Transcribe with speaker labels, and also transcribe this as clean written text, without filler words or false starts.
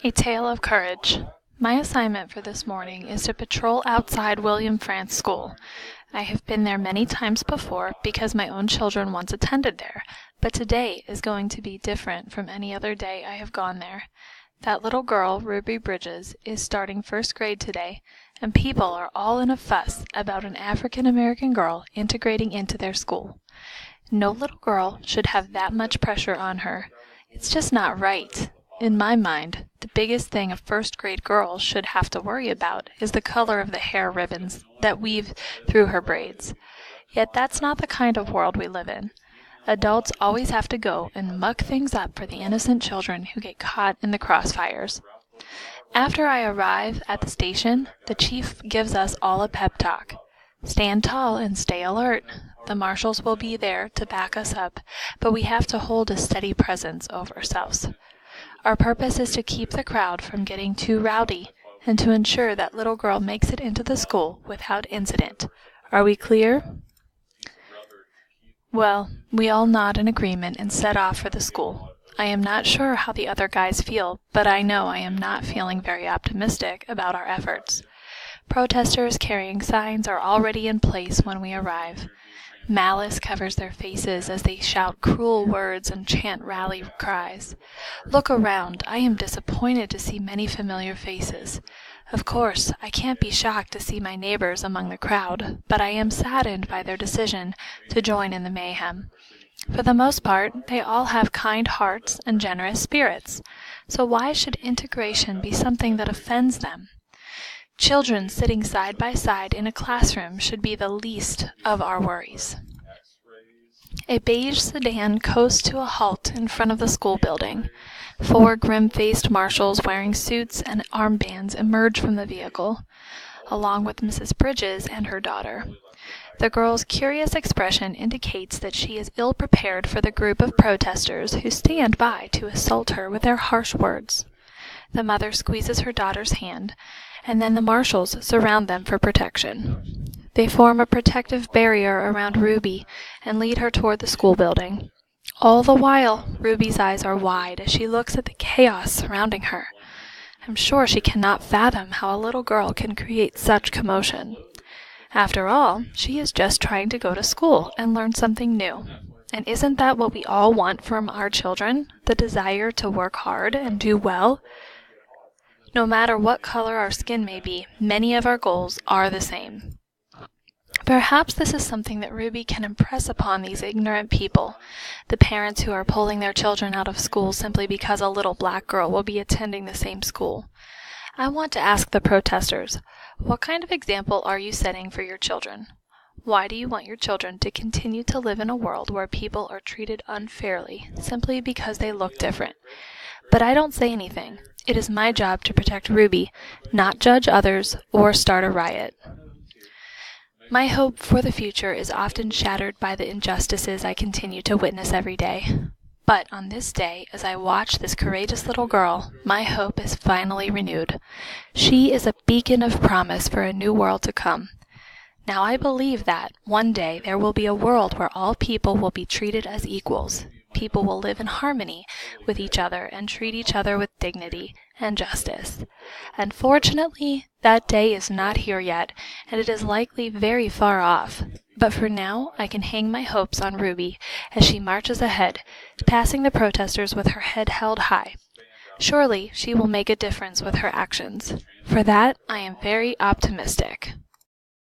Speaker 1: A Tale of Courage. My assignment for this morning is to patrol outside William Frantz School. I have been there many times before because my own children once attended there, but today is going to be different from any other day I have gone there. That little girl, Ruby Bridges, is starting first grade today, and people are all in a fuss about an African-American girl integrating into their school. No little girl should have that much pressure on her. It's just not right. In my mind, the biggest thing a first-grade girl should have to worry about is the color of the hair ribbons that weave through her braids. Yet that's not the kind of world we live in. Adults always have to go and muck things up for the innocent children who get caught in the crossfires. After I arrive at the station, the chief gives us all a pep talk. Stand tall and stay alert. The marshals will be there to back us up, but we have to hold a steady presence of ourselves. Our purpose is to keep the crowd from getting too rowdy and to ensure that little girl makes it into the school without incident. Are we clear? Well, we all nod in agreement and set off for the school. I am not sure how the other guys feel, but I know I am not feeling very optimistic about our efforts. Protesters carrying signs are already in place when we arrive. Malice covers their faces as they shout cruel words and chant rally cries. Look around. I am disappointed to see many familiar faces. Of course, I can't be shocked to see my neighbors among the crowd, but I am saddened by their decision to join in the mayhem. For the most part, they all have kind hearts and generous spirits, so why should integration be something that offends them? Children sitting side by side in a classroom should be the least of our worries. A beige sedan coasts to a halt in front of the school building. 4 grim-faced marshals wearing suits and armbands emerge from the vehicle, along with Mrs. Bridges and her daughter. The girl's curious expression indicates that she is ill-prepared for the group of protesters who stand by to assault her with their harsh words. The mother squeezes her daughter's hand, and then the marshals surround them for protection. They form a protective barrier around Ruby and lead her toward the school building. All the while, Ruby's eyes are wide as she looks at the chaos surrounding her. I'm sure she cannot fathom how a little girl can create such commotion. After all, she is just trying to go to school and learn something new. And isn't that what we all want from our children? The desire to work hard and do well? No matter what color our skin may be, many of our goals are the same. Perhaps this is something that Ruby can impress upon these ignorant people, the parents who are pulling their children out of school simply because a little black girl will be attending the same school. I want to ask the protesters, what kind of example are you setting for your children? Why do you want your children to continue to live in a world where people are treated unfairly simply because they look different? But I don't say anything. It is my job to protect Ruby, not judge others or start a riot. My hope for the future is often shattered by the injustices I continue to witness every day. But on this day, as I watch this courageous little girl, my hope is finally renewed. She is a beacon of promise for a new world to come. Now I believe that, one day, there will be a world where all people will be treated as equals. People will live in harmony with each other and treat each other with dignity and justice. Unfortunately, that day is not here yet, and it is likely very far off. But for now, I can hang my hopes on Ruby as she marches ahead, passing the protesters with her head held high. Surely she will make a difference with her actions. For that, I am very optimistic.